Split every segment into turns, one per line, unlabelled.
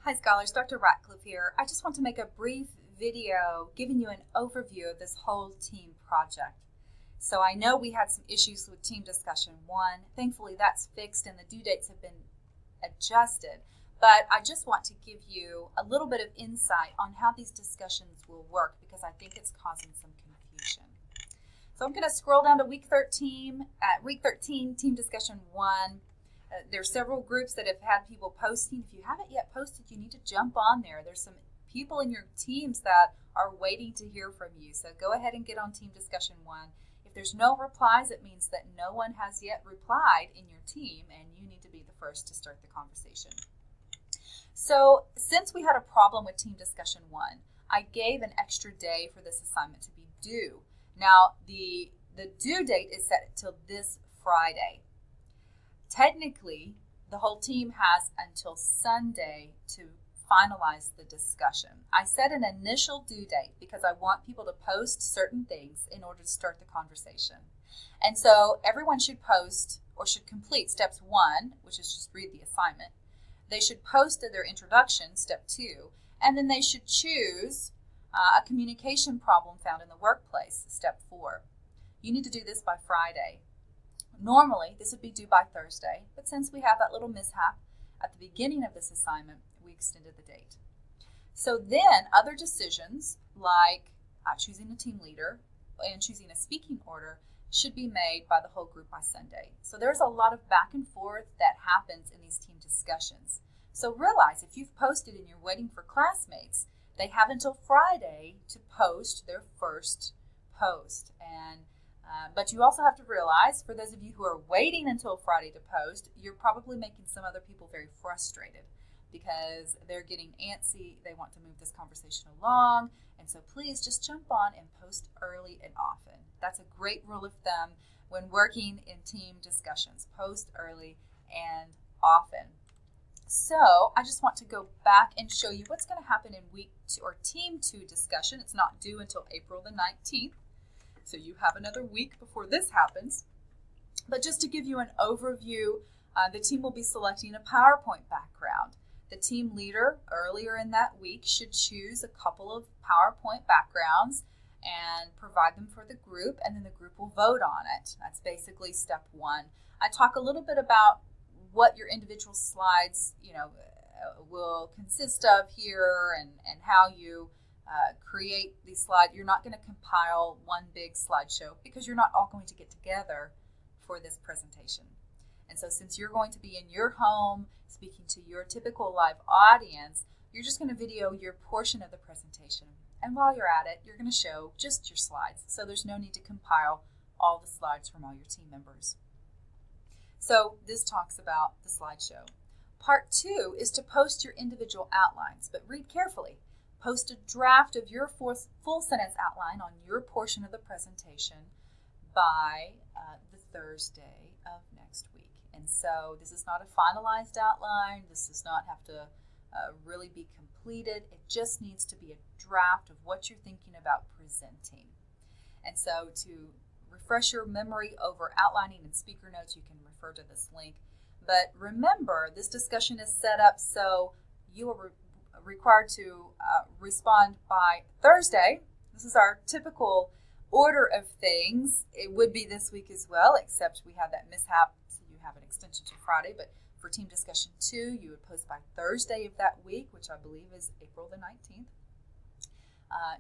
Hi scholars, Dr. Ratcliffe here. I just want to make a brief video giving you an overview of this whole team project. So I know we had some issues with team discussion 1. Thankfully that's fixed and the due dates have been adjusted. But I just want to give you a little bit of insight on how these discussions will work because I think it's causing some confusion. So I'm going to scroll down to week 13. At week 13, team discussion 1. There are several groups that have had people posting. If you haven't yet posted, you need to jump on there. There's some people in your teams that are waiting to hear from you. So go ahead and get on team discussion 1. If there's no replies, it means that no one has yet replied in your team, and you need to be the first to start the conversation. So since we had a problem with team discussion 1, I gave an extra day for this assignment to be due. Now, the due date is set till this Friday. Technically, the whole team has until Sunday to finalize the discussion. I set an initial due date because I want people to post certain things in order to start the conversation. And so everyone should post or should complete steps 1, which is just read the assignment. They should post their introduction, step 2, and then they should choose a communication problem found in the workplace, step 4. You need to do this by Friday. Normally, this would be due by Thursday, but since we have that little mishap at the beginning of this assignment, we extended the date. So then other decisions like choosing a team leader and choosing a speaking order should be made by the whole group by Sunday. So there's a lot of back and forth that happens in these team discussions. So realize if you've posted and you're waiting for classmates, they have until Friday to post their first post. But you also have to realize, for those of you who are waiting until Friday to post, you're probably making some other people very frustrated because they're getting antsy. They want to move this conversation along. And so please just jump on and post early and often. That's a great rule of thumb when working in team discussions. Post early and often. So I just want to go back and show you what's going to happen in week 2 or team 2 discussion. It's not due until April the 19th. So you have another week before this happens. But just to give you an overview, the team will be selecting a PowerPoint background. The team leader earlier in that week should choose a couple of PowerPoint backgrounds and provide them for the group, and then the group will vote on it. That's basically step 1. I talk a little bit about what your individual slides, will consist of here and how you create these slides. You're not going to compile one big slideshow because you're not all going to get together for this presentation. And so since you're going to be in your home speaking to your typical live audience, you're just going to video your portion of the presentation. And while you're at it, you're going to show just your slides. So there's no need to compile all the slides from all your team members. So this talks about the slideshow. Part 2 is to post your individual outlines, but read carefully. Post a draft of your full sentence outline on your portion of the presentation by the Thursday of next week. And so this is not a finalized outline. This does not have to really be completed. It just needs to be a draft of what you're thinking about presenting. And so to refresh your memory over outlining and speaker notes, you can refer to this link. But remember, this discussion is set up so you are required to respond by Thursday. This is our typical order of things. It would be this week as well, except we had that mishap, so you have an extension to Friday. But for team discussion 2, you would post by Thursday of that week, which I believe is April the 19th.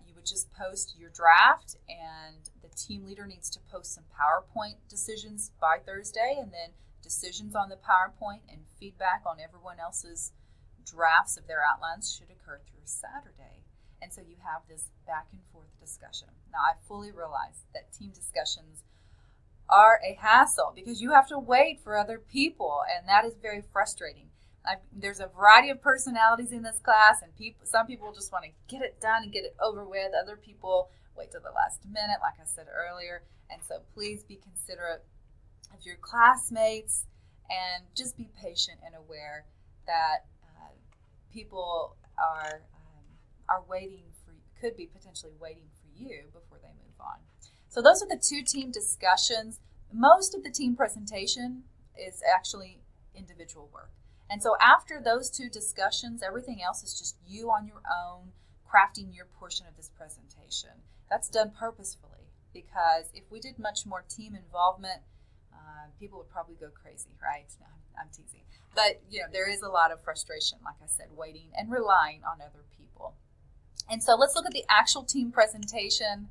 You would just post your draft, and the team leader needs to post some PowerPoint decisions by Thursday, and then decisions on the PowerPoint and feedback on everyone else's drafts of their outlines should occur through Saturday. And so you have this back and forth discussion. Now, I fully realize that team discussions are a hassle because you have to wait for other people, and that is very frustrating. There's a variety of personalities in this class, and some people just want to get it done and get it over with. Other people wait till the last minute, like I said earlier. And so please be considerate of your classmates and just be patient and aware that people are waiting for, could be potentially waiting for you before they move on. So those are the 2 team discussions. Most of the team presentation is actually individual work. And so after those two discussions, everything else is just you on your own, crafting your portion of this presentation. That's done purposefully, because if we did much more team involvement, people would probably go crazy, right? No, I'm teasing. But, there is a lot of frustration, like I said, waiting and relying on other people. And so let's look at the actual team presentation.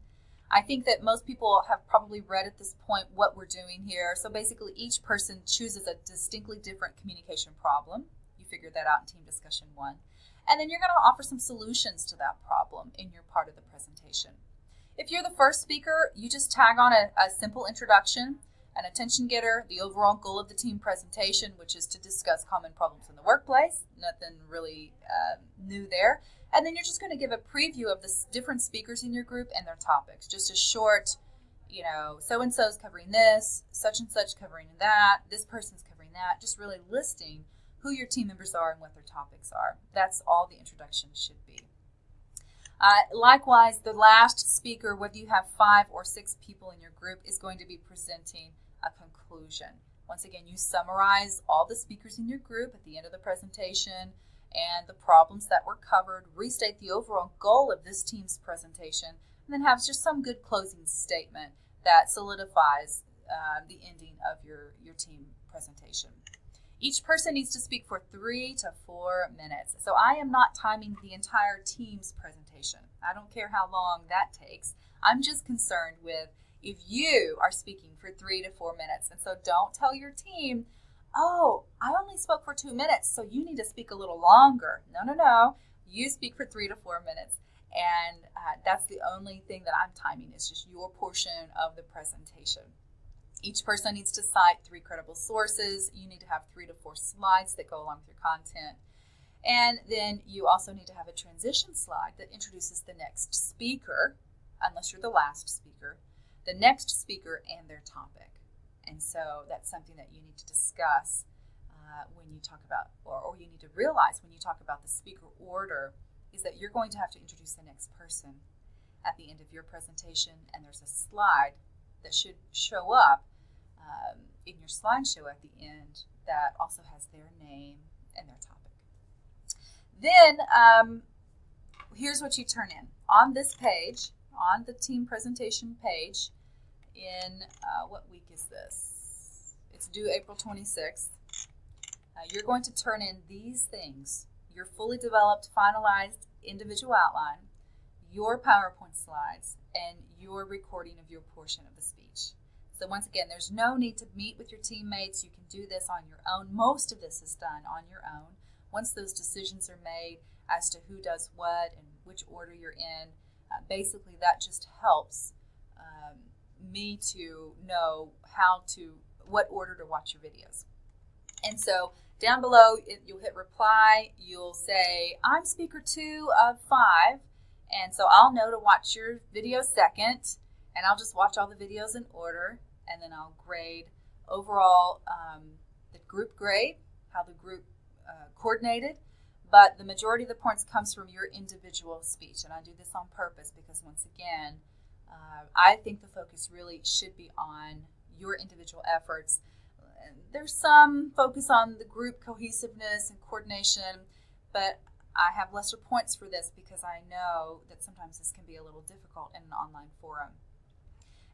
I think that most people have probably read at this point what we're doing here. So basically, each person chooses a distinctly different communication problem. You figured that out in Team Discussion 1. And then you're going to offer some solutions to that problem in your part of the presentation. If you're the first speaker, you just tag on a simple introduction, an attention getter, the overall goal of the team presentation, which is to discuss common problems in the workplace. Nothing really new there. And then you're just going to give a preview of the different speakers in your group and their topics. Just a short, so-and-so's covering this, such and such covering that, this person's covering that, just really listing who your team members are and what their topics are. That's all the introduction should be. Likewise, the last speaker, whether you have 5 or 6 people in your group, is going to be presenting a conclusion. Once again, you summarize all the speakers in your group at the end of the presentation and the problems that were covered, restate the overall goal of this team's presentation, and then have just some good closing statement that solidifies the ending of your team presentation. Each person needs to speak for 3 to 4 minutes. So I am not timing the entire team's presentation. I don't care how long that takes. I'm just concerned with if you are speaking for 3 to 4 minutes. And so don't tell your team, oh, I only spoke for 2 minutes, so you need to speak a little longer. No. You speak for 3 to 4 minutes. And that's the only thing that I'm timing is just your portion of the presentation. Each person needs to cite 3 credible sources. You need to have 3 to 4 slides that go along with your content. And then you also need to have a transition slide that introduces the next speaker, unless you're the last speaker, the next speaker and their topic. And so that's something that you need to discuss when you talk about, or you need to realize when you talk about the speaker order, is that you're going to have to introduce the next person at the end of your presentation, and there's a slide that should show up in your slideshow at the end that also has their name and their topic. Then here's what you turn in. On this page, on the team presentation page, in what week is this? It's due April 26th. You're going to turn in these things: your fully developed, finalized individual outline, your PowerPoint slides, and your recording of your portion of the speech. So once again, there's no need to meet with your teammates. You can do this on your own. Most of this is done on your own. Once those decisions are made as to who does what and which order you're in, basically that just helps me to know what order to watch your videos. And so down below, you'll hit reply. You'll say, I'm speaker 2 of 5. And so I'll know to watch your video second, and I'll just watch all the videos in order, and then I'll grade overall the group grade, how the group coordinated, but the majority of the points comes from your individual speech, and I do this on purpose because, once again, I think the focus really should be on your individual efforts. There's some focus on the group cohesiveness and coordination, but I have lesser points for this because I know that sometimes this can be a little difficult in an online forum.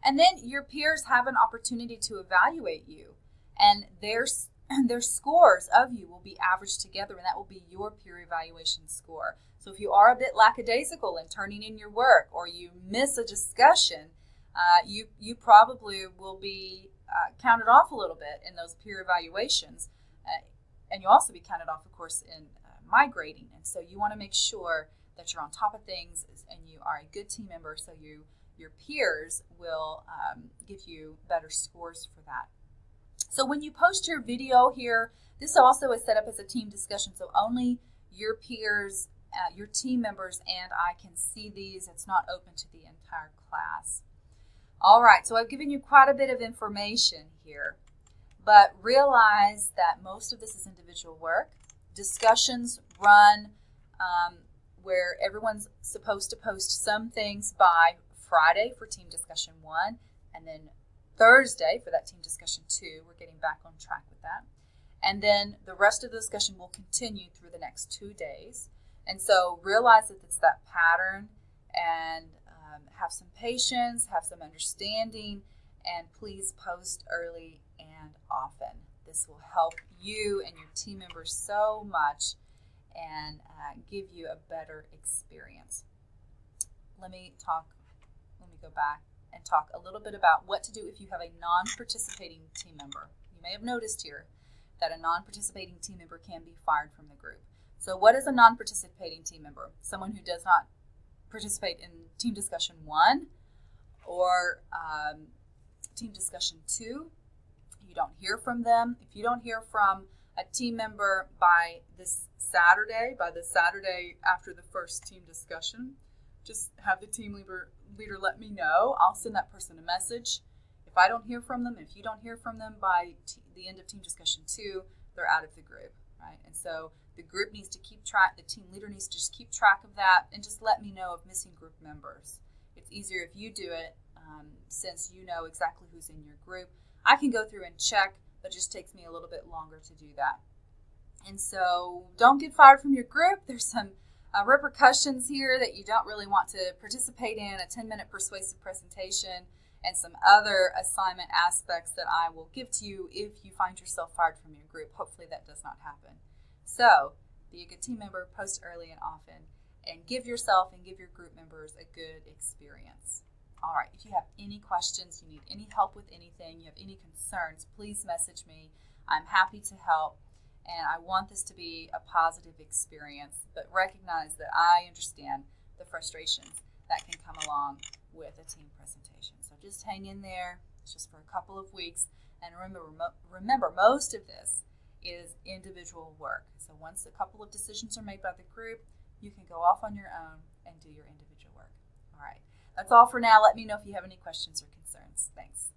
And then your peers have an opportunity to evaluate you, and their scores of you will be averaged together, and that will be your peer evaluation score. So if you are a bit lackadaisical in turning in your work, or you miss a discussion, you probably will be counted off a little bit in those peer evaluations, and you'll also be counted off, of course, in my grading. And so you want to make sure that you're on top of things and you are a good team member, so your peers will give you better scores for that. So when you post your video here, this also is set up as a team discussion, so only your peers, your team members, and I can see these. It's not open to the entire class. All right, so I've given you quite a bit of information here, but realize that most of this is individual work. Discussions run where everyone's supposed to post some things by Friday for Team Discussion 1, and then Thursday for that Team Discussion 2. We're getting back on track with that. And then the rest of the discussion will continue through the next 2 days. And so realize that it's that pattern, and have some patience, have some understanding, and please post early and often. This will help you and your team members so much and give you a better experience. Let me go back and talk a little bit about what to do if you have a non-participating team member. You may have noticed here that a non-participating team member can be fired from the group. So what is a non-participating team member? Someone who does not participate in team discussion 1 or team discussion 2. You don't hear from them. If you don't hear from a team member by this Saturday, by the Saturday after the first team discussion, just have the team leader let me know. I'll send that person a message. If I don't hear from them, if you don't hear from them by the end of team discussion 2, they're out of the group, right? And so the group needs to keep track, the team leader needs to just keep track of that and just let me know of missing group members. It's easier if you do it since you know exactly who's in your group. I can go through and check, but it just takes me a little bit longer to do that. And so don't get fired from your group. There's some repercussions here that you don't really want to participate in, a 10-minute persuasive presentation, and some other assignment aspects that I will give to you if you find yourself fired from your group. Hopefully that does not happen. So be a good team member, post early and often, and give yourself and give your group members a good experience. All right, if you have any questions, you need any help with anything, you have any concerns, please message me. I'm happy to help, and I want this to be a positive experience, but recognize that I understand the frustrations that can come along with a team presentation. So just hang in there. It's just for a couple of weeks, and remember most of this is individual work. So once a couple of decisions are made by the group, you can go off on your own and do your individual work. All right. That's all for now. Let me know if you have any questions or concerns. Thanks.